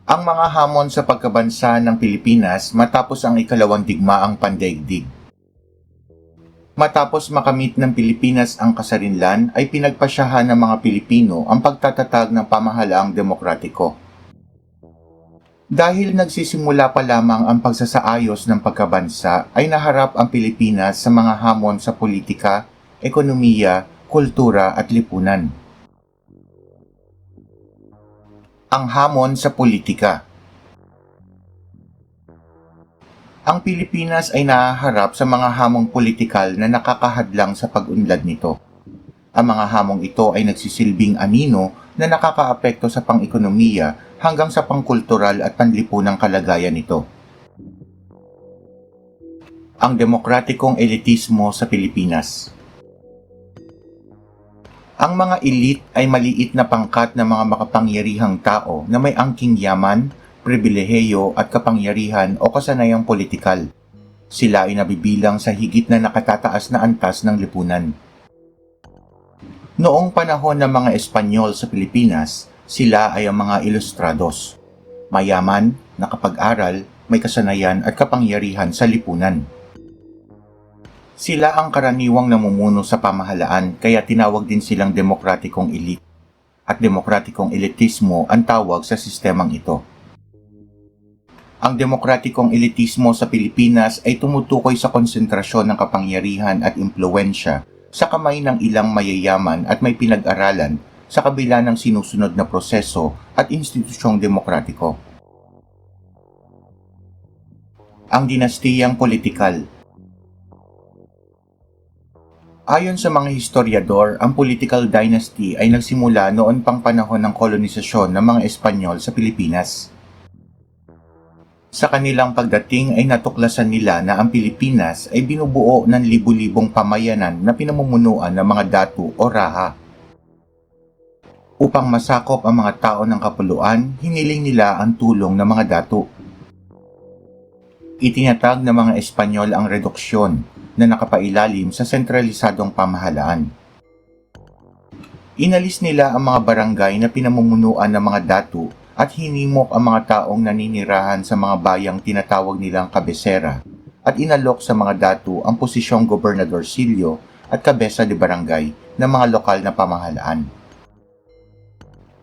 Ang mga hamon sa pagkabansa ng Pilipinas matapos ang ikalawang digmaang pandaigdig. Matapos makamit ng Pilipinas ang kasarinlan ay pinagpasyahan ng mga Pilipino ang pagtatatag ng pamahalaang demokratiko. Dahil nagsisimula pa lamang ang pagsasaayos ng pagkabansa ay naharap ang Pilipinas sa mga hamon sa politika, ekonomiya, kultura at lipunan. Ang hamon sa politika. Ang Pilipinas ay nahaharap sa mga hamong politikal na nakakahadlang sa pag-unlad nito. Ang mga hamong ito ay nagsisilbing anino na nakakaapekto sa pang-ekonomiya hanggang sa pangkultural at panlipunang kalagayan nito. Ang demokratikong elitismo sa Pilipinas. Ang mga elite ay maliit na pangkat ng mga makapangyarihang tao na may angking yaman, pribilehiyo at kapangyarihan o kasanayang politikal. Sila ay nabibilang sa higit na nakatataas na antas ng lipunan. Noong panahon ng mga Espanyol sa Pilipinas, sila ay ang mga ilustrados. Mayaman, nakapag-aral, may kasanayan at kapangyarihan sa lipunan. Sila ang karaniwang namumuno sa pamahalaan kaya tinawag din silang demokratikong elite. At demokratikong elitismo ang tawag sa sistemang ito. Ang demokratikong elitismo sa Pilipinas ay tumutukoy sa konsentrasyon ng kapangyarihan at impluwensya sa kamay ng ilang mayayaman at may pinag-aralan sa kabila ng sinusunod na proseso at institusyong demokratiko. Ang dinastiyang politikal. Ayon sa mga historiador, ang political dynasty ay nagsimula noon pang panahon ng kolonisasyon ng mga Espanyol sa Pilipinas. Sa kanilang pagdating ay natuklasan nila na ang Pilipinas ay binubuo ng libu-libong pamayanan na pinamumunuan ng mga datu o raha. Upang masakop ang mga tao ng kapuluan, hiniling nila ang tulong ng mga datu. Itinatag ng mga Espanyol ang reduksyon na nakapailalim sa sentralisadong pamahalaan. Inalis nila ang mga barangay na pinamumunuan ng mga datu at hinimok ang mga taong naninirahan sa mga bayang tinatawag nilang kabesera at inalok sa mga datu ang posisyong gobernadorsilyo at kabesa de barangay ng mga lokal na pamahalaan.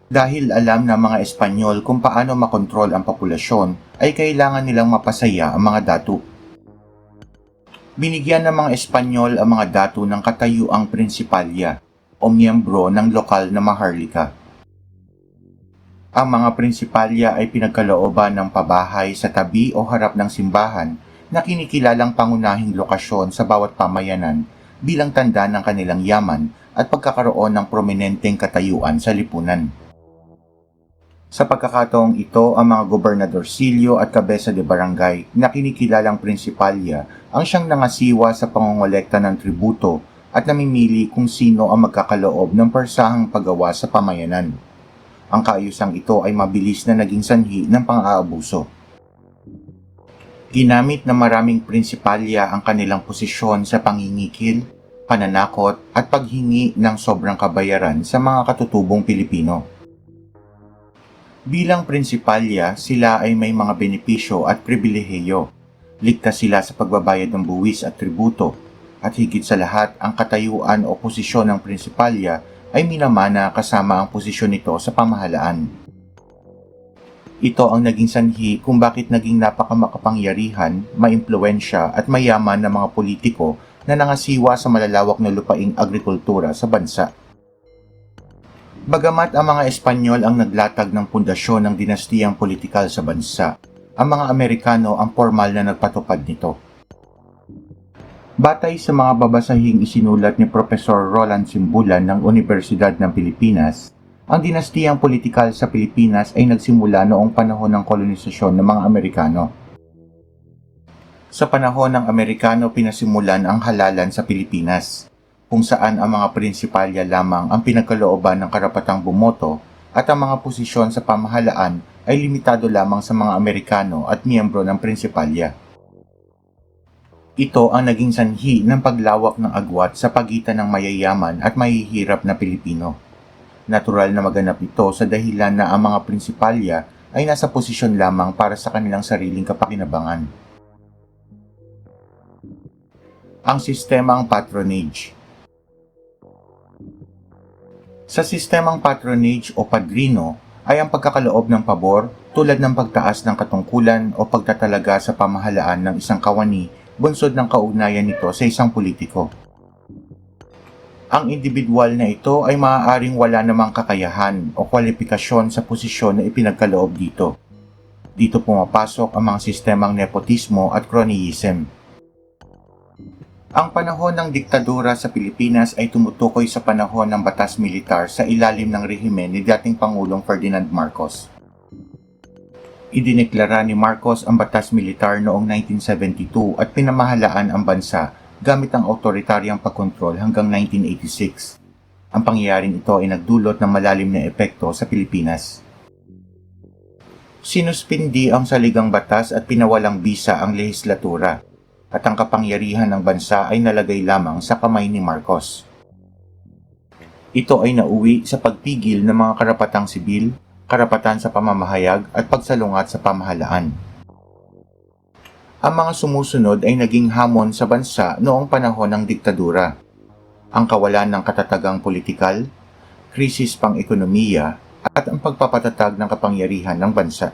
Dahil alam ng mga Espanyol kung paano makontrol ang populasyon, ay kailangan nilang mapasaya ang mga datu. Binigyan ng mga Espanyol ang mga datu ng katayuang prinsipalya o miyembro ng lokal na maharlika. Ang mga prinsipalya ay pinagkalooban ng pabahay sa tabi o harap ng simbahan na kinikilalang pangunahing lokasyon sa bawat pamayanan bilang tanda ng kanilang yaman at pagkakaroon ng prominenteng katayuan sa lipunan. Sa pagkakataong ito, ang mga gobernadorsilyo at kabesa de barangay na kinikilalang prinsipalya ang siyang nangasiwa sa pangongolekta ng tributo at namimili kung sino ang magkakaloob ng persahang paggawa sa pamayanan. Ang kaayusang ito ay mabilis na naging sanhi ng pang-aabuso. Ginamit ng maraming prinsipalya ang kanilang posisyon sa pangingikil, pananakot at paghingi ng sobrang kabayaran sa mga katutubong Pilipino. Bilang prinsipalya, sila ay may mga benepisyo at pribilehiyo. Ligtas sila sa pagbabayad ng buwis at tributo, at higit sa lahat, ang katayuan o posisyon ng prinsipalya ay minamana kasama ang posisyon nito sa pamahalaan. Ito ang naging sanhi kung bakit naging napakamakapangyarihan, maimpluwensya at mayaman ng mga politiko na nangasiwa sa malalawak na lupaing agrikultura sa bansa. Bagamat ang mga Espanyol ang naglatag ng pundasyon ng dinastiyang politikal sa bansa, ang mga Amerikano ang formal na nagpatupad nito. Batay sa mga babasahing isinulat ni Profesor Roland Simbulan ng Universidad ng Pilipinas, ang dinastiyang politikal sa Pilipinas ay nagsimula noong panahon ng kolonisasyon ng mga Amerikano. Sa panahon ng Amerikano pinasimulan ang halalan sa Pilipinas, kung saan ang mga prinsipalya lamang ang pinagkalooban ng karapatang bumoto at ang mga posisyon sa pamahalaan ay limitado lamang sa mga Amerikano at miyembro ng prinsipalya. Ito ang naging sanhi ng paglawak ng agwat sa pagitan ng mayayaman at mahihirap na Pilipino. Natural na maganap ito sa dahilan na ang mga prinsipalya ay nasa posisyon lamang para sa kanilang sariling kapakinabangan. Ang sistemang patronage. Sa sistemang patronage o padrino ay ang pagkakaloob ng pabor tulad ng pagtaas ng katungkulan o pagtatalaga sa pamahalaan ng isang kawani bunsod ng kaugnayan nito sa isang politiko. Ang individual na ito ay maaaring wala namang kakayahan o kwalifikasyon sa posisyon na ipinagkaloob dito. Dito pumapasok ang mga sistemang nepotismo at cronyism. Ang panahon ng diktadura sa Pilipinas ay tumutukoy sa panahon ng batas militar sa ilalim ng rehimen ni dating Pangulong Ferdinand Marcos. Idineklara ni Marcos ang batas militar noong 1972 at pinamahalaan ang bansa gamit ang autoritaryang pagkontrol hanggang 1986. Ang pangyayaring ito ay nagdulot ng malalim na epekto sa Pilipinas. Sinuspindi ang saligang batas at pinawalang bisa ang lehislatura, at ang kapangyarihan ng bansa ay nalagay lamang sa kamay ni Marcos. Ito ay nauwi sa pagpigil ng mga karapatang sibil, karapatan sa pamamahayag at pagsalungat sa pamahalaan. Ang mga sumusunod ay naging hamon sa bansa noong panahon ng diktadura. Ang kawalan ng katatagang politikal, krisis pang-ekonomiya at ang pagpapatatag ng kapangyarihan ng bansa.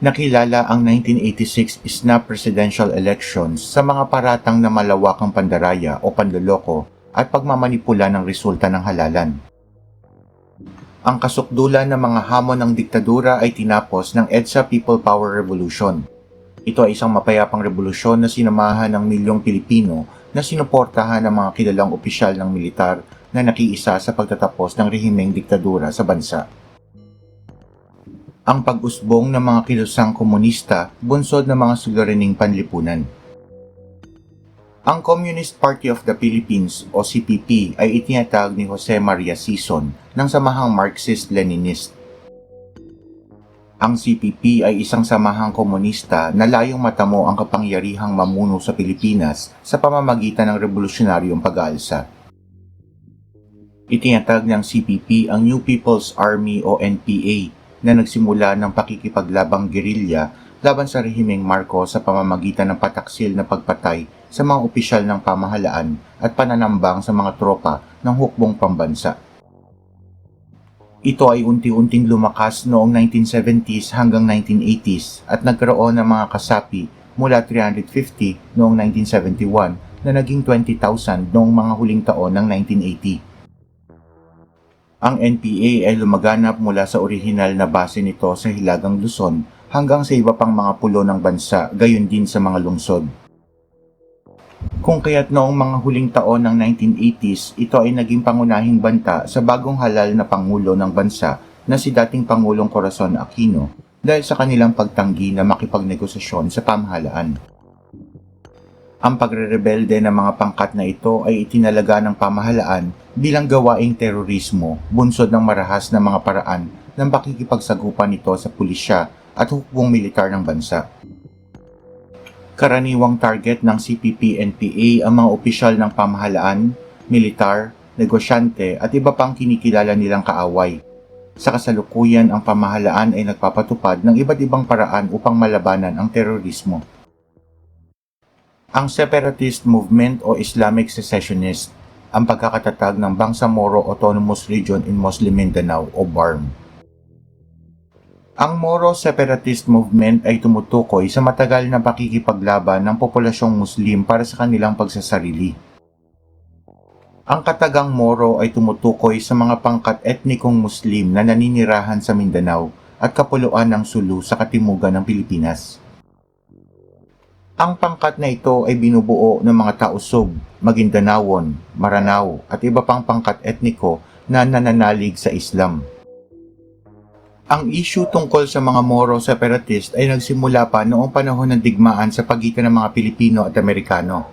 Nakilala ang 1986 snap presidential elections sa mga paratang na malawakang pandaraya o panloloko at pagmamanipula ng resulta ng halalan. Ang kasukdulan ng mga hamon ng diktadura ay tinapos ng EDSA People Power Revolution. Ito ay isang mapayapang revolusyon na sinamahan ng milyong Pilipino na sinuportahan ng mga kilalang opisyal ng militar na nakiisa sa pagtatapos ng rehimeng diktadura sa bansa. Ang pag-usbong ng mga kilusang komunista bunsod ng mga suliraning panlipunan. Ang Communist Party of the Philippines o CPP ay itinatag ni Jose Maria Sison ng samahang Marxist-Leninist. Ang CPP ay isang samahang komunista na layong matamo ang kapangyarihang mamuno sa Pilipinas sa pamamagitan ng revolusyonaryong pag-aalsa. Itinatag ng CPP ang New People's Army o NPA na nagsimula ng pakikipaglabang gerilya laban sa rehimeng Marcos sa pamamagitan ng pataksil na pagpatay sa mga opisyal ng pamahalaan at pananambang sa mga tropa ng hukbong pambansa. Ito ay unti-unting lumakas noong 1970s hanggang 1980s at nagkaroon ng mga kasapi mula 350 noong 1971 na naging 20,000 noong mga huling taon ng 1980. Ang NPA ay lumaganap mula sa orihinal na base nito sa Hilagang Luzon hanggang sa iba pang mga pulo ng bansa, gayon din sa mga lungsod. Kung kaya't noong mga huling taon ng 1980s, ito ay naging pangunahing banta sa bagong halal na pangulo ng bansa na si dating Pangulong Corazon Aquino dahil sa kanilang pagtanggi na makipagnegosasyon sa pamahalaan. Ang pagrerebelde ng mga pangkat na ito ay itinalaga ng pamahalaan bilang gawaing terorismo, bunsod ng marahas na mga paraan ng pakikipagsagupan nito sa pulisya at hukbong militar ng bansa. Karaniwang target ng CPP-NPA ang mga opisyal ng pamahalaan, militar, negosyante at iba pang kinikilala nilang kaaway. Sa kasalukuyan, ang pamahalaan ay nagpapatupad ng iba't ibang paraan upang malabanan ang terorismo. Ang separatist movement o Islamic secessionist, ang pagkakatatag ng Bangsamoro Autonomous Region in Muslim Mindanao o BARM. Ang Moro separatist movement ay tumutukoy sa matagal na pakikipaglaban ng populasyong Muslim para sa kanilang pagsasarili. Ang katagang Moro ay tumutukoy sa mga pangkat etnikong Muslim na naninirahan sa Mindanao at kapuluan ng Sulu sa katimugan ng Pilipinas. Ang pangkat na ito ay binubuo ng mga Tausug, Maguindanawon, Maranao at iba pang pangkat etniko na nananalig sa Islam. Ang issue tungkol sa mga Moro separatist ay nagsimula pa noong panahon ng digmaan sa pagitan ng mga Pilipino at Amerikano.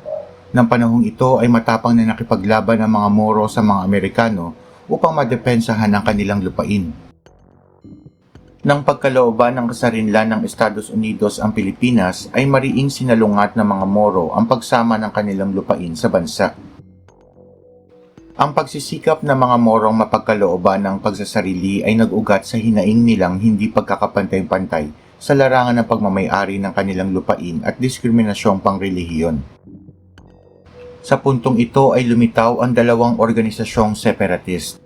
Nang panahong ito ay matapang na nakipaglaban ang mga Moro sa mga Amerikano upang madepensahan ang kanilang lupain. Nang pagkalooban ng kasarinlan ng Estados Unidos ang Pilipinas ay mariing sinalungat ng mga Moro ang pagsama ng kanilang lupain sa bansa. Ang pagsisikap ng mga Morong mapagkalooban ng pagsasarili ay nag-ugat sa hinaing nilang hindi pagkakapantay-pantay sa larangan ng pagmamay-ari ng kanilang lupain at diskriminasyong pangrelihiyon. Sa puntong ito ay lumitaw ang dalawang organisasyong separatist,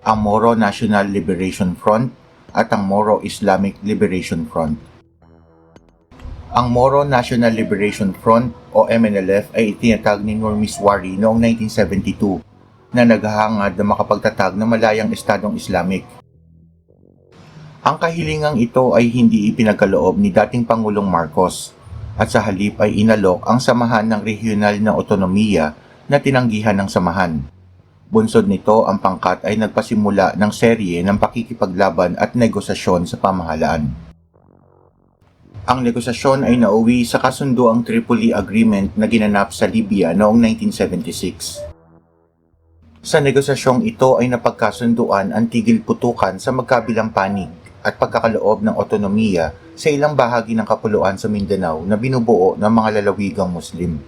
ang Moro National Liberation Front at ang Moro Islamic Liberation Front. Ang Moro National Liberation Front o MNLF ay itinatag ni Nur Miswari noong 1972 na naghahangad na makapagtatag ng malayang estadong Islamic. Ang kahilingang ito ay hindi ipinagkaloob ni dating Pangulong Marcos at sa halip ay inalok ang samahan ng regional na otonomiya na tinanggihan ng samahan. Bunsod nito, ang pangkat ay nagpasimula ng serye ng pakikipaglaban at negosasyon sa pamahalaan. Ang negosasyon ay nauwi sa kasunduang Tripoli Agreement na ginanap sa Libya noong 1976. Sa negosasyong ito ay napagkasunduan ang tigil putukan sa magkabilang panig at pagkakaloob ng otonomiya sa ilang bahagi ng kapuluan sa Mindanao na binubuo ng mga lalawigang Muslim.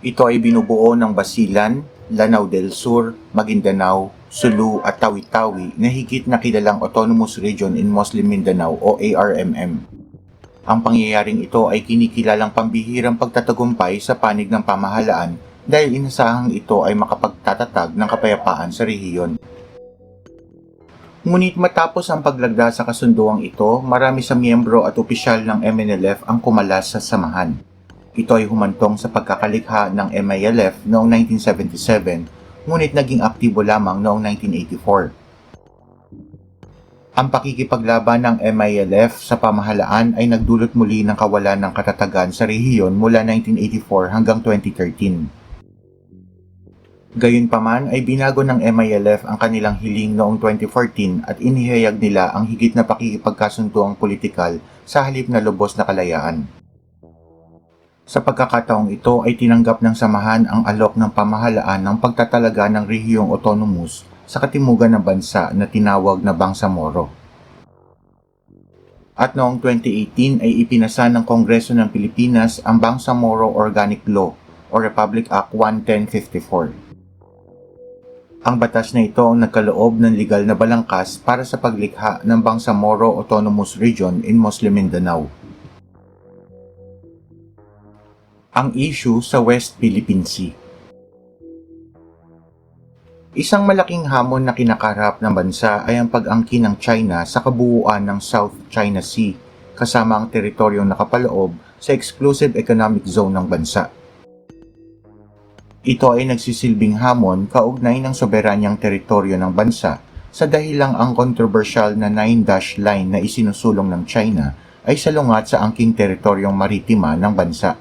Ito ay binubuo ng Basilan, Lanao del Sur, Maguindanao, Sulu at Tawi-Tawi na higit na kilalang Autonomous Region in Muslim Mindanao o ARMM. Ang pangyayaring ito ay kinikilalang pambihirang pagtatagumpay sa panig ng pamahalaan dahil inasahang ito ay makapagtatatag ng kapayapaan sa rehiyon. Ngunit matapos ang paglagda sa kasunduang ito, marami sa miyembro at opisyal ng MNLF ang kumalas sa samahan. Ito ay humantong sa pagkakalikha ng MILF noong 1977, ngunit naging aktibo lamang noong 1984. Ang pakikipaglaban ng MILF sa pamahalaan ay nagdulot muli ng kawalan ng katatagan sa rehiyon mula 1984 hanggang 2013. Gayunpaman ay binago ng MILF ang kanilang hiling noong 2014 at inihayag nila ang higit na pakikipagkasunduang politikal sa halip na lubos na kalayaan. Sa pagkakataong ito ay tinanggap ng samahan ang alok ng pamahalaan ng pagtatalaga ng rehiyong autonomous sa katimugan ng bansa na tinawag na Bangsamoro. At noong 2018 ay ipinasa ng Kongreso ng Pilipinas ang Bangsamoro Organic Law o Republic Act 11054. Ang batas na ito ang nagkaloob ng legal na balangkas para sa paglikha ng Bangsamoro Autonomous Region in Muslim Mindanao. Ang issue sa West Philippine Sea. Isang malaking hamon na kinakarap ng bansa ay ang pag-angkin ng China sa kabuuan ng South China Sea kasama ang teritoryong nakapaloob sa Exclusive Economic Zone ng bansa. Ito ay nagsisilbing hamon kaugnay ng soberanyang teritoryo ng bansa sa dahilang ang kontrobersyal na 9-dash line na isinusulong ng China ay salungat sa angking teritoryong maritima ng bansa.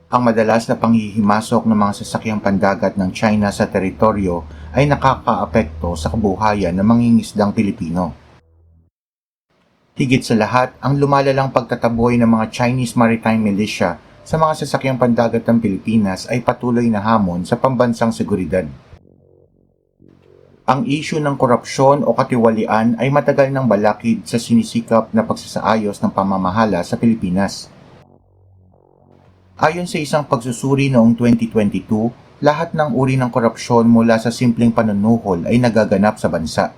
Ang madalas na panghihimasok ng mga sasakyang pandagat ng China sa teritoryo ay nakakaapekto sa kabuhayan ng mangingisdang Pilipino. Higit sa lahat, ang lumalalang pagtataboy ng mga Chinese Maritime Militia sa mga sasakyang pandagat ng Pilipinas ay patuloy na hamon sa pambansang seguridad. Ang issue ng korupsyon o katiwalian ay matagal nang balakid sa sinisikap na pagsasaayos ng pamamahala sa Pilipinas. Ayon sa isang pagsusuri noong 2022, lahat ng uri ng korupsyon mula sa simpleng panunuhol ay nagaganap sa bansa.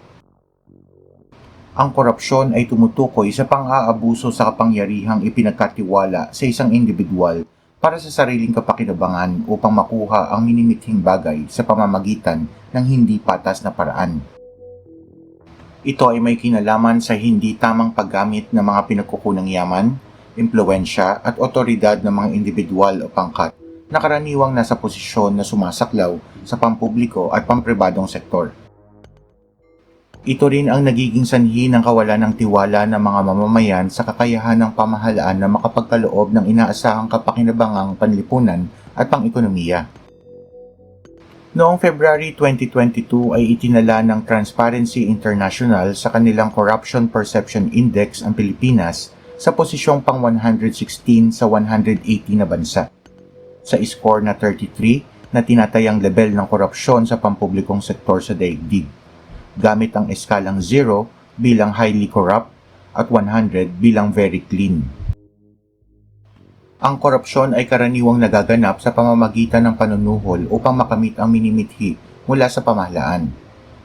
Ang korupsyon ay tumutukoy sa pang-aabuso sa kapangyarihang ipinagkatiwala sa isang individual para sa sariling kapakinabangan upang makuha ang minimithing bagay sa pamamagitan ng hindi patas na paraan. Ito ay may kinalaman sa hindi tamang paggamit ng mga pinagkukunang yaman, impluwensya at otoridad ng mga individual o pangkat na karaniwang nasa posisyon na sumasaklaw sa pampubliko at pampribadong sektor. Ito rin ang nagiging sanhi ng kawalan ng tiwala ng mga mamamayan sa kakayahan ng pamahalaan na makapagkaloob ng inaasahang kapakinabangang panlipunan at pang-ekonomiya. Noong February 2022 ay itinala ng Transparency International sa kanilang Corruption Perception Index ang Pilipinas sa posisyong pang 116 sa 180 na bansa. Sa score na 33 na tinatayang level ng korupsyon sa pampublikong sektor sa daigdig, gamit ang eskalang 0 bilang highly corrupt at 100 bilang very clean. Ang korupsyon ay karaniwang nagaganap sa pamamagitan ng panunuhol upang makamit ang minimithi mula sa pamahalaan.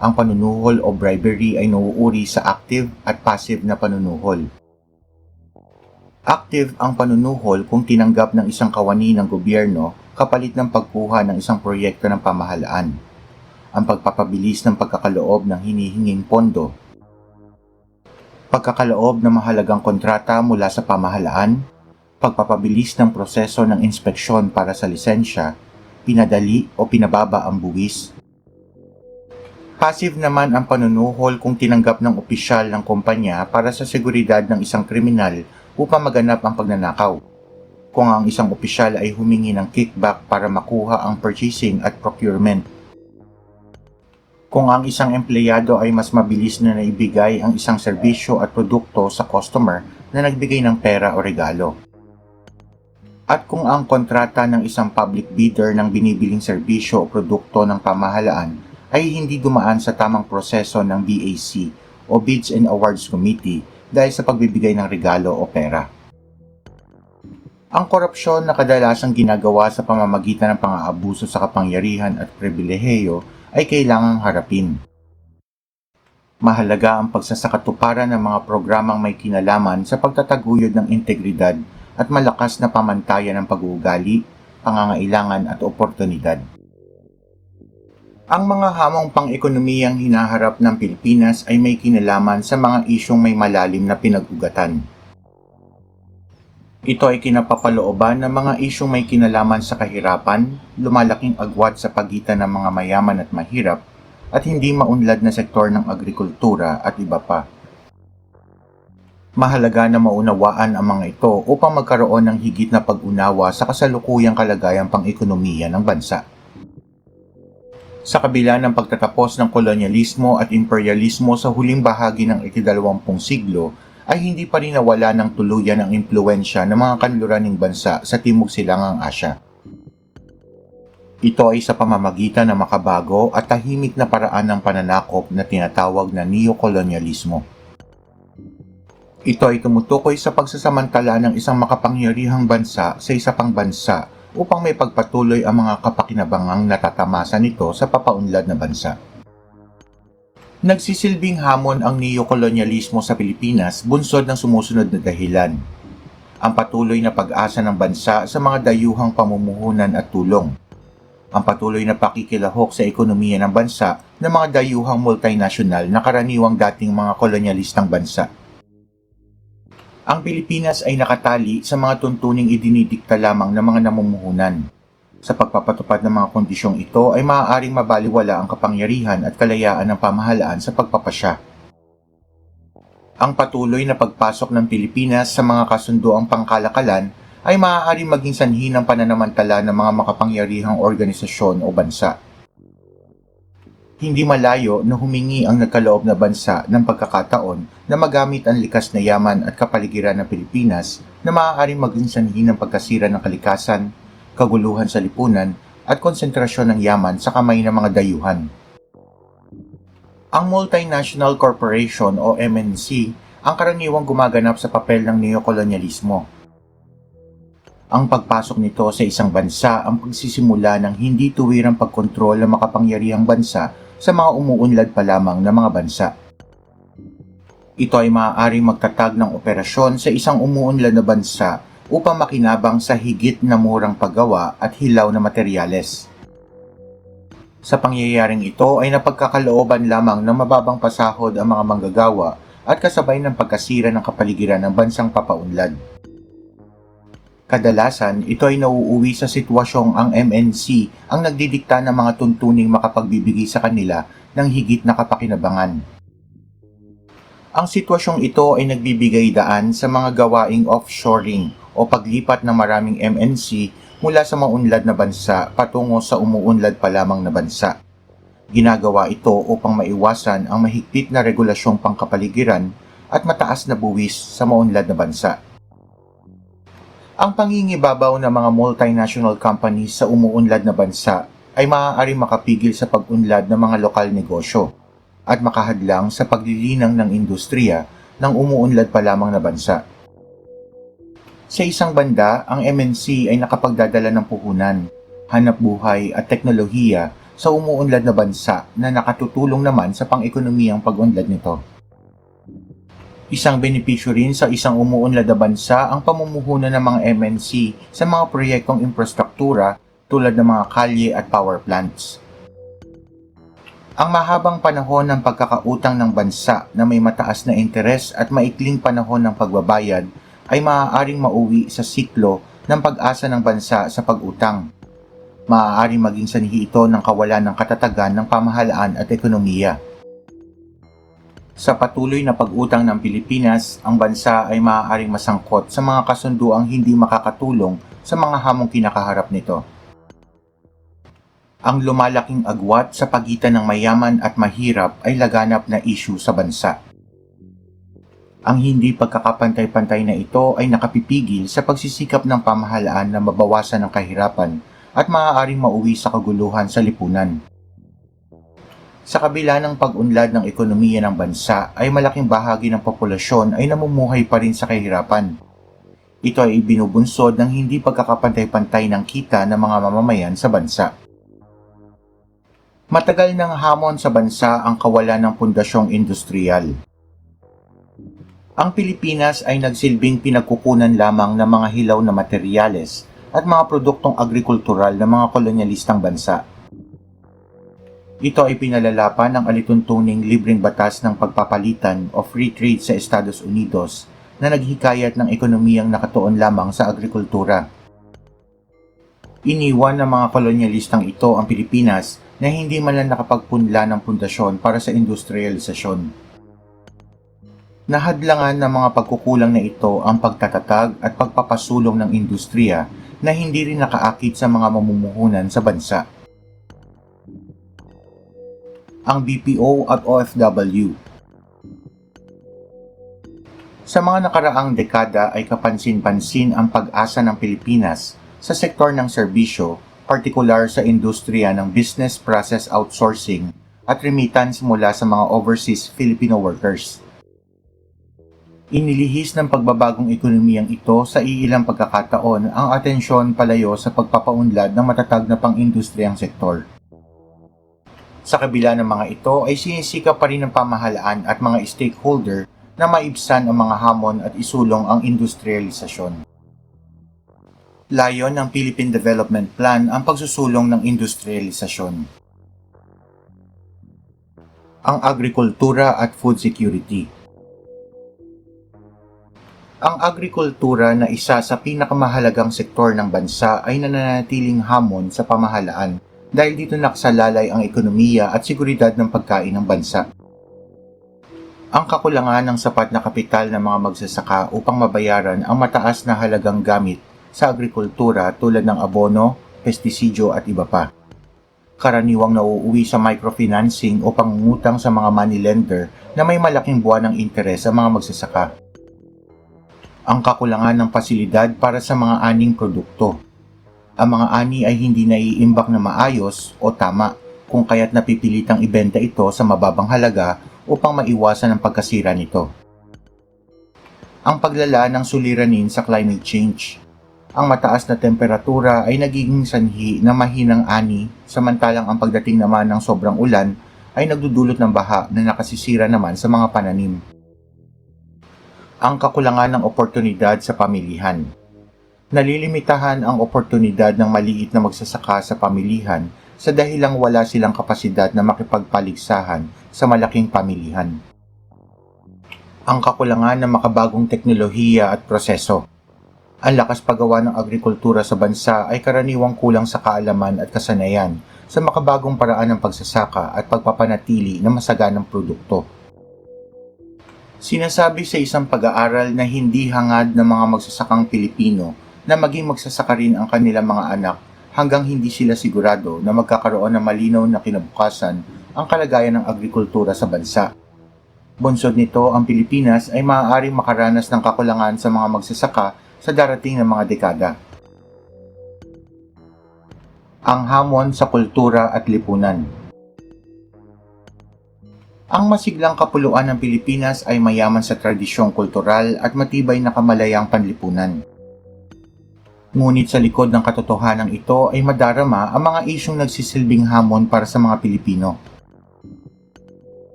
Ang panunuhol o bribery ay nauuri sa active at passive na panunuhol. Active ang panunuhol kung tinanggap ng isang kawani ng gobyerno kapalit ng pagkuha ng isang proyekto ng pamahalaan. Ang pagpapabilis ng pagkakaloob ng hinihinging pondo. Pagkakaloob ng mahalagang kontrata mula sa pamahalaan, pagpapabilis ng proseso ng inspeksyon para sa lisensya, pinadali o pinababa ang buwis. Passive naman ang panunuhol kung tinanggap ng opisyal ng kumpanya para sa seguridad ng isang kriminal upang maganap ang pagnanakaw. Kung ang isang opisyal ay humingi ng kickback para makuha ang purchasing at procurement. Kung ang isang empleyado ay mas mabilis na naibigay ang isang serbisyo at produkto sa customer na nagbigay ng pera o regalo. At kung ang kontrata ng isang public bidder ng binibiling serbisyo o produkto ng pamahalaan ay hindi dumaan sa tamang proseso ng BAC o Bids and Awards Committee dahil sa pagbibigay ng regalo o pera. Ang korupsyon na kadalasang ginagawa sa pamamagitan ng pang-aabuso sa kapangyarihan at pribilehiyo ay kailangang harapin. Mahalaga ang pagsasakatuparan ng mga programang may kinalaman sa pagtataguyod ng integridad at malakas na pamantayan ng pag-uugali, pangangailangan at oportunidad. Ang mga hamong pang-ekonomiyang hinaharap ng Pilipinas ay may kinalaman sa mga isyong may malalim na pinag-ugatan. Ito ay kinapapalooban ng mga isyong may kinalaman sa kahirapan, lumalaking agwat sa pagitan ng mga mayaman at mahirap, at hindi maunlad na sektor ng agrikultura at iba pa. Mahalaga na maunawaan ang mga ito upang magkaroon ng higit na pag-unawa sa kasalukuyang kalagayang pang-ekonomiya ng bansa. Sa kabila ng pagtatapos ng kolonyalismo at imperialismo sa huling bahagi ng ika-20 siglo, ay hindi pa rin nawala ng tuluyan ang impluwensya ng mga kanluraning bansa sa Timog Silangang Asya. Ito ay sa pamamagitan ng makabago at tahimik na paraan ng pananakop na tinatawag na neokolonyalismo. Ito ay tumutukoy sa pagsasamantala ng isang makapangyarihang bansa sa isa pang bansa upang may pagpatuloy ang mga kapakinabangang natatamasa nito sa papaunlad na bansa. Nagsisilbing hamon ang neokolonyalismo sa Pilipinas bunsod ng sumusunod na dahilan. Ang patuloy na pag-asa ng bansa sa mga dayuhang pamumuhunan at tulong. Ang patuloy na pakikilahok sa ekonomiya ng bansa ng mga dayuhang multinational na karaniwang dating mga kolonyalistang bansa. Ang Pilipinas ay nakatali sa mga tuntuning idinidikta lamang ng mga namumuhunan. Sa pagpapatupad ng mga kondisyong ito ay maaaring mabaliwala ang kapangyarihan at kalayaan ng pamahalaan sa pagpapasya. Ang patuloy na pagpasok ng Pilipinas sa mga kasunduang pangkalakalan ay maaaring maging sanhi ng pananamantala ng mga makapangyarihang organisasyon o bansa. Hindi malayo na humingi ang nagkaloob na bansa ng pagkakataon na magamit ang likas na yaman at kapaligiran ng Pilipinas na maaaring maging sanhi ng pagkasira ng kalikasan, kaguluhan sa lipunan at konsentrasyon ng yaman sa kamay ng mga dayuhan. Ang multinational corporation o MNC ang karaniwang gumaganap sa papel ng neokolonyalismo. Ang pagpasok nito sa isang bansa ang pagsisimula ng hindi tuwirang pagkontrol ng makapangyarihang bansa sa mga umuunlad pa lamang na mga bansa. Ito ay maaaring magtatag ng operasyon sa isang umuunlad na bansa upang makinabang sa higit na murang paggawa at hilaw na materyales. Sa pangyayaring ito ay napagkakalooban lamang ng mababang pasahod ang mga manggagawa at kasabay ng pagkasira ng kapaligiran ng bansang papaunlad. Kadalasan, ito ay nauuwi sa sitwasyong ang MNC ang nagdidikta ng mga tuntuning makapagbibigay sa kanila ng higit na kapakinabangan. Ang sitwasyong ito ay nagbibigay daan sa mga gawaing offshoring o paglipat ng maraming MNC mula sa maunlad na bansa patungo sa umuunlad pa lamang na bansa. Ginagawa ito upang maiwasan ang mahigpit na regulasyong pangkapaligiran at mataas na buwis sa maunlad na bansa. Ang pangingibabaw ng mga multinational companies sa umuunlad na bansa ay maaaring makapigil sa pag-unlad ng mga lokal negosyo at makahadlang sa paglilinang ng industriya ng umuunlad pa lamang na bansa. Sa isang banda, ang MNC ay nakapagdadala ng puhunan, hanap buhay at teknolohiya sa umuunlad na bansa na nakatutulong naman sa pang-ekonomiyang pag-unlad nito. Isang benepisyo rin sa isang umuunlad na bansa ang pamumuhunan ng mga MNC sa mga proyektong infrastruktura tulad ng mga kalye at power plants. Ang mahabang panahon ng pagkakautang ng bansa na may mataas na interes at maikling panahon ng pagbabayad ay maaaring mauwi sa siklo ng pag-asa ng bansa sa pag-utang. Maaaring maging sanhi ito ng kawalan ng katatagan ng pamahalaan at ekonomiya. Sa patuloy na pag-utang ng Pilipinas, ang bansa ay maaaring masangkot sa mga kasunduang hindi makakatulong sa mga hamong kinakaharap nito. Ang lumalaking agwat sa pagitan ng mayaman at mahirap ay laganap na issue sa bansa. Ang hindi pagkakapantay-pantay na ito ay nakapipigil sa pagsisikap ng pamahalaan na mabawasan ang kahirapan at maaaring mauwi sa kaguluhan sa lipunan. Sa kabila ng pag-unlad ng ekonomiya ng bansa ay malaking bahagi ng populasyon ay namumuhay pa rin sa kahirapan. Ito ay ibinubunsod ng hindi pagkakapantay-pantay ng kita ng mga mamamayan sa bansa. Matagal nang hamon sa bansa ang kawalan ng pundasyong industriyal. Ang Pilipinas ay nagsilbing pinagkukunan lamang ng mga hilaw na materyales at mga produktong agrikultural ng mga kolonyalistang bansa. Ito ay pinalalapan ng alituntuning libreng batas ng pagpapalitan o free trade sa Estados Unidos na naghikayat ng ekonomiyang nakatuon lamang sa agrikultura. Iniwan ng mga kolonyalistang ito ang Pilipinas na hindi man lang nakapagpunla ng pundasyon para sa industrialisasyon. Nahadlangan ng mga pagkukulang na ito ang pagtatatag at pagpapasulong ng industriya na hindi rin nakaakit sa mga mamumuhunan sa bansa. Ang BPO at OFW. Sa mga nakaraang dekada ay kapansin-pansin ang pag-asa ng Pilipinas sa sektor ng serbisyo, partikular sa industriya ng business process outsourcing at remittance mula sa mga overseas Filipino workers. Inilihis ng pagbabagong ekonomiyang ito sa iilang pagkakataon ang atensyon palayo sa pagpapaunlad ng matatag na pang-industriyang sektor. Sa kabila ng mga ito ay sinisikap pa rin ng pamahalaan at mga stakeholder na maibsan ang mga hamon at isulong ang industrialisasyon. Layon ng Philippine Development Plan ang pagsusulong ng industrialisasyon. Ang agrikultura at food security. Ang agrikultura na isa sa pinakamahalagang sektor ng bansa ay nananatiling hamon sa pamahalaan dahil dito nakasalalay ang ekonomiya at seguridad ng pagkain ng bansa. Ang kakulangan ng sapat na kapital ng mga magsasaka upang mabayaran ang mataas na halagang gamit sa agrikultura tulad ng abono, pestisidyo at iba pa. Karaniwang nauuwi sa microfinancing o pangungutang sa mga moneylender na may malaking buwan ng interes sa mga magsasaka. Ang kakulangan ng pasilidad para sa mga aning produkto. Ang mga ani ay hindi naiimbak na maayos o tama kung kaya't napipilitang ibenta ito sa mababang halaga upang maiwasan ang pagkasira nito. Ang paglala ng suliranin sa climate change. Ang mataas na temperatura ay nagiging sanhi ng mahinang ani samantalang ang pagdating naman ng sobrang ulan ay nagdudulot ng baha na nakasisira naman sa mga pananim. Ang kakulangan ng oportunidad sa pamilihan. Nalilimitahan ang oportunidad ng maliit na magsasaka sa pamilihan sa dahilang wala silang kapasidad na makipagpaligsahan sa malaking pamilihan. Ang kakulangan ng makabagong teknolohiya at proseso. Ang lakas paggawa ng agrikultura sa bansa ay karaniwang kulang sa kaalaman at kasanayan sa makabagong paraan ng pagsasaka at pagpapanatili ng masaganang produkto. Sinasabi sa isang pag-aaral na hindi hangad ng mga magsasakang Pilipino na maging magsasaka rin ang kanilang mga anak hanggang hindi sila sigurado na magkakaroon ng malinaw na kinabukasan ang kalagayan ng agrikultura sa bansa. Bunsod nito, ang Pilipinas ay maaaring makaranas ng kakulangan sa mga magsasaka sa darating na mga dekada. Ang hamon sa kultura at lipunan. Ang masiglang kapuluan ng Pilipinas ay mayaman sa tradisyong kultural at matibay na kamalayang panlipunan. Ngunit sa likod ng katotohanan ito ay madarama ang mga isyong nagsisilbing hamon para sa mga Pilipino.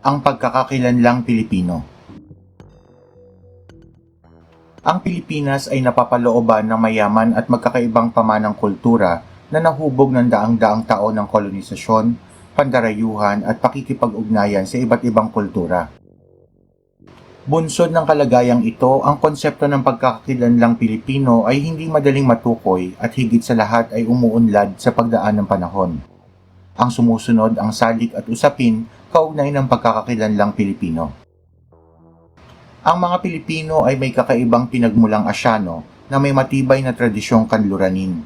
Ang pagkakakilanlang Pilipino. Ang Pilipinas ay napapalooban ng mayaman at magkakaibang pamanang kultura na nahubog ng daang-daang taon ng kolonisasyon, pandarayuhan at pakikipag-ugnayan sa iba't ibang kultura. Bunsod ng kalagayang ito, ang konsepto ng pagkakakilanlang Pilipino ay hindi madaling matukoy at higit sa lahat ay umuunlad sa pagdaan ng panahon. Ang sumusunod ang salik at usapin kaugnay ng pagkakakilanlang Pilipino. Ang mga Pilipino ay may kakaibang pinagmulang Asyano na may matibay na tradisyong kanluranin.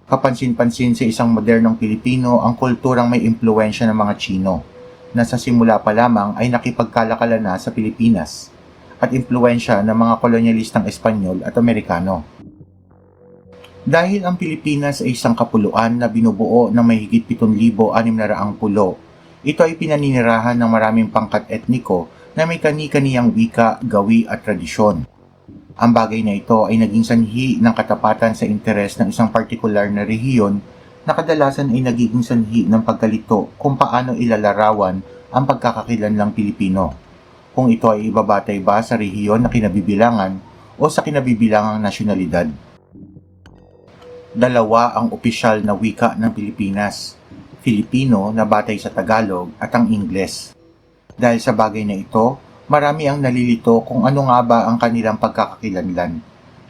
Kapansin-pansin sa isang modernong Pilipino ang kulturang may impluwensya ng mga Tsino, na sa simula pa lamang ay nakipagkalakalan na sa Pilipinas, at impluwensya ng mga kolonyalistang Espanyol at Amerikano. Dahil ang Pilipinas ay isang kapuluan na binubuo ng may higit 7,600 pulo, ito ay pinaninirahan ng maraming pangkat etniko na may kani-kaniyang wika, gawi at tradisyon. Ang bagay na ito ay naging sanhi ng katapatan sa interes ng isang partikular na rehiyon na kadalasan ay nagiging sanhi ng pagkalito kung paano ilalarawan ang pagkakakilanlang Pilipino, kung ito ay ibabatay ba sa rehiyon na kinabibilangan o sa kinabibilangang nasyonalidad. Dalawa ang opisyal na wika ng Pilipinas, Filipino na batay sa Tagalog at ang Ingles. Dahil sa bagay na ito, marami ang nalilito kung ano nga ba ang kanilang pagkakakilanlan,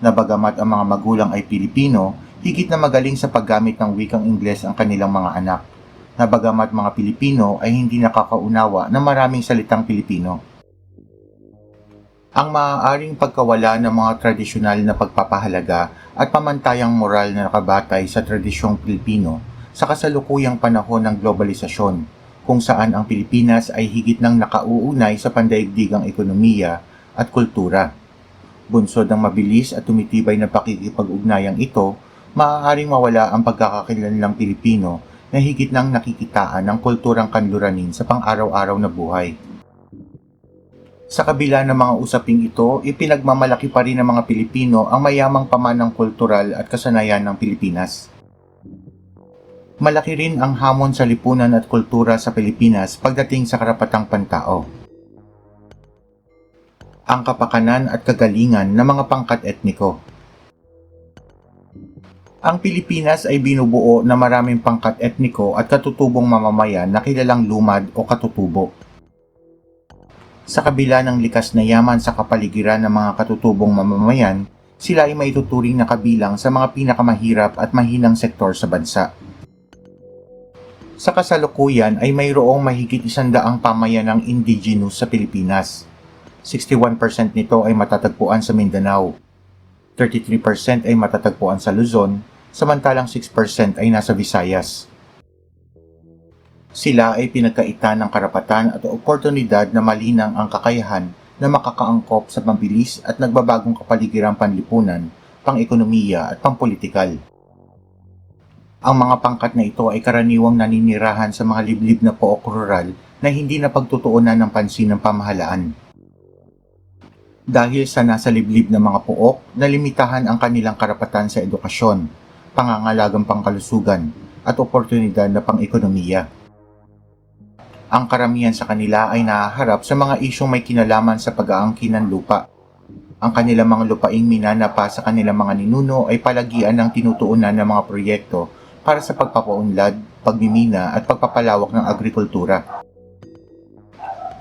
na bagamat ang mga magulang ay Pilipino, higit na magaling sa paggamit ng wikang Ingles ang kanilang mga anak, na bagamat mga Pilipino ay hindi nakakaunawa ng maraming salitang Pilipino. Ang maaaring pagkawala ng mga tradisyonal na pagpapahalaga at pamantayang moral na nakabatay sa tradisyong Pilipino sa kasalukuyang panahon ng globalisasyon, kung saan ang Pilipinas ay higit nang nakauunay sa pandaigdigang ekonomiya at kultura. Bunsod ng mabilis at tumitibay na pakikipag-ugnayang ito, maaaring mawala ang pagkakakilanlang Pilipino na higit nang nakikitaan ng kulturang kanluranin sa pang-araw-araw na buhay. Sa kabila ng mga usaping ito, ipinagmamalaki pa rin ng mga Pilipino ang mayamang pamanang kultural at kasanayan ng Pilipinas. Malaki rin ang hamon sa lipunan at kultura sa Pilipinas pagdating sa karapatang pantao. Ang kapakanan at kagalingan ng mga pangkat etniko. Ang Pilipinas ay binubuo ng maraming pangkat etniko at katutubong mamamayan na kilalang lumad o katutubo. Sa kabila ng likas na yaman sa kapaligiran ng mga katutubong mamamayan, sila ay maituturing na kabilang sa mga pinakamahirap at mahinang sektor sa bansa. Sa kasalukuyan ay mayroong mahigit 100 pamayanang indigenous sa Pilipinas. 61% nito ay matatagpuan sa Mindanao. 33% ay matatagpuan sa Luzon, samantalang 6% ay nasa Visayas. Sila ay pinagkaitan ng karapatan at oportunidad na malinang ang kakayahan na makakaangkop sa mabilis at nagbabagong kapaligirang panlipunan, pang-ekonomiya at pampolitikal. Ang mga pangkat na ito ay karaniwang naninirahan sa mga liblib na pook rural na hindi napagtutuunan ng pansin ng pamahalaan. Dahil sa nasa liblib na mga pook, nalimitahan ang kanilang karapatan sa edukasyon, pangangalagang pangkalusugan, at oportunidad na pang-ekonomiya. Ang karamihan sa kanila ay nahaharap sa mga isyong may kinalaman sa pag-aangkin ng lupa. Ang kanilang mga lupaing minanapa sa kanilang mga ninuno ay palagian ng tinutuunan ng mga proyekto para sa pagpapaunlad, pagmimina at pagpapalawak ng agrikultura.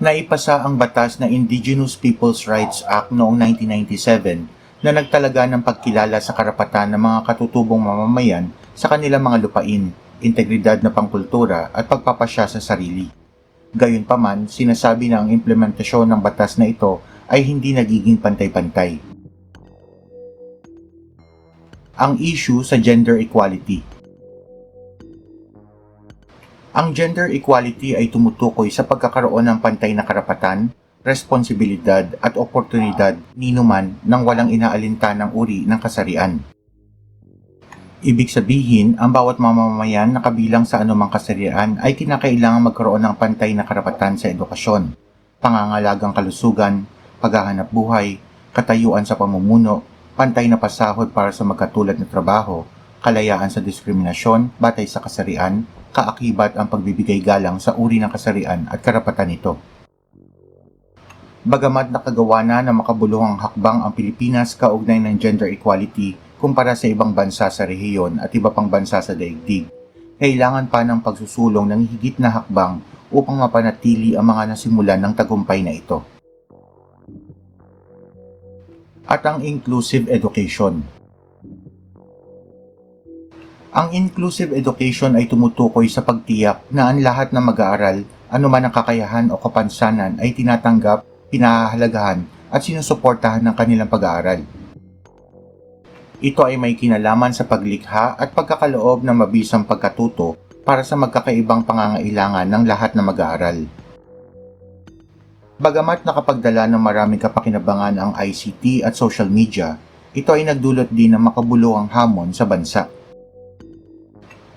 Naipasa ang batas na Indigenous Peoples' Rights Act noong 1997 na nagtalaga ng pagkilala sa karapatan ng mga katutubong mamamayan sa kanilang mga lupain, integridad na pangkultura at pagpapasya sa sarili. Gayunpaman, sinasabi na ang implementasyon ng batas na ito ay hindi nagiging pantay-pantay. Ang issue sa gender equality. Ang gender equality ay tumutukoy sa pagkakaroon ng pantay na karapatan, responsibilidad at oportunidad ninuman nang walang inaalintanang uri ng kasarian. Ibig sabihin, ang bawat mamamayan na kabilang sa anumang kasarian ay kinakailangan magkaroon ng pantay na karapatan sa edukasyon, pangangalagang kalusugan, paghahanap buhay, katayuan sa pamumuno, pantay na pasahod para sa magkatulad na trabaho, kalayaan sa diskriminasyon batay sa kasarian, kaakibat ang pagbibigay galang sa uri ng kasarian at karapatan nito. Bagamat nakagawa na ng makabuluhang hakbang ang Pilipinas kaugnay ng gender equality kumpara sa ibang bansa sa rehiyon at iba pang bansa sa daigdig, kailangan pa ng pagsusulong ng higit na hakbang upang mapanatili ang mga nasimulan ng tagumpay na ito. At ang inclusive education. Ang inclusive education ay tumutukoy sa pagtiyak na ang lahat ng mag-aaral, anuman ang kakayahan o kapansanan ay tinatanggap, pinahahalagahan at sinusuportahan ng kanilang pag-aaral. Ito ay may kinalaman sa paglikha at pagkakaloob ng mabisang pagkatuto para sa magkakaibang pangangailangan ng lahat ng mag-aaral. Bagamat nakapagdala ng maraming kapakinabangan ang ICT at social media, ito ay nagdulot din ng makabuluhang hamon sa bansa.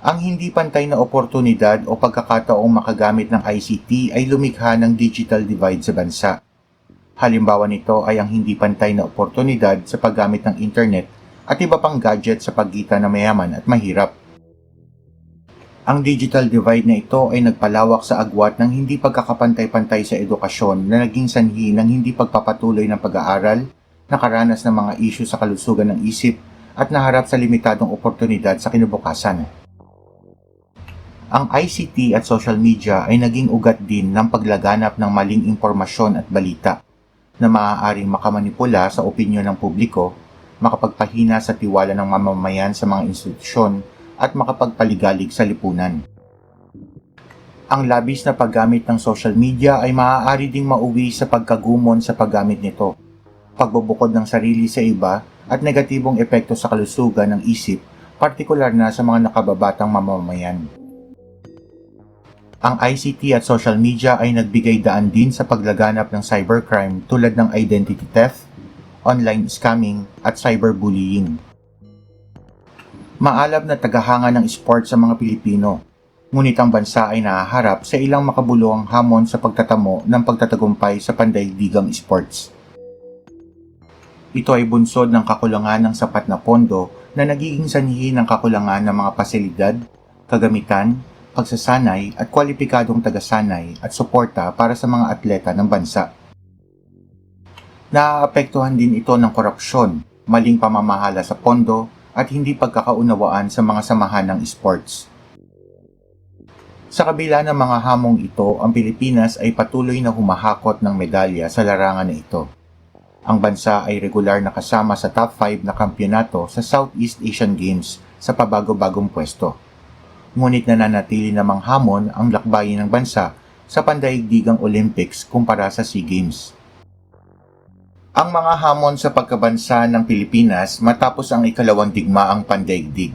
Ang hindi pantay na oportunidad o pagkakataong makagamit ng ICT ay lumikha ng digital divide sa bansa. Halimbawa nito ay ang hindi pantay na oportunidad sa paggamit ng internet at iba pang gadget sa pagitan ng mayaman at mahirap. Ang digital divide na ito ay nagpalawak sa agwat ng hindi pagkakapantay-pantay sa edukasyon na naging sanhi ng hindi pagpapatuloy ng pag-aaral, nakaranas ng mga isyu sa kalusugan ng isip at naharap sa limitadong oportunidad sa kinabukasan. Ang ICT at social media ay naging ugat din ng paglaganap ng maling impormasyon at balita na maaaring makamanipula sa opinyon ng publiko, makapagpahina sa tiwala ng mamamayan sa mga institusyon at makapagpaligalig sa lipunan. Ang labis na paggamit ng social media ay maaari ding mauwi sa pagkagumon sa paggamit nito, pagbubukod ng sarili sa iba at negatibong epekto sa kalusugan ng isip, partikular na sa mga nakababatang mamamayan. Ang ICT at social media ay nagbigay daan din sa paglaganap ng cybercrime tulad ng identity theft, online scamming at cyberbullying. Maalab na tagahanga ng sports sa mga Pilipino, ngunit ang bansa ay nahaharap sa ilang makabuluhang hamon sa pagtatamo ng pagtatagumpay sa pandaigdigang sports. Ito ay bunsod ng kakulangan ng sapat na pondo na nagiging sanhi ng kakulangan ng mga pasilidad, kagamitan, pagsasanay at kwalipikadong tagasanay at suporta para sa mga atleta ng bansa. Naaapektuhan din ito ng korupsyon, maling pamamahala sa pondo at hindi pagkakaunawaan sa mga samahan ng sports. Sa kabila ng mga hamong ito, ang Pilipinas ay patuloy na humahakot ng medalya sa larangan na ito. Ang bansa ay regular na kasama sa top 5 na kampyonato sa Southeast Asian Games sa pabago-bagong pwesto. Ngunit nananatili namang hamon ang lakbayin ng bansa sa pandaigdigang Olympics kumpara sa SEA Games. Ang mga hamon sa pagkabansa ng Pilipinas matapos ang ikalawang digmaang pandaigdig.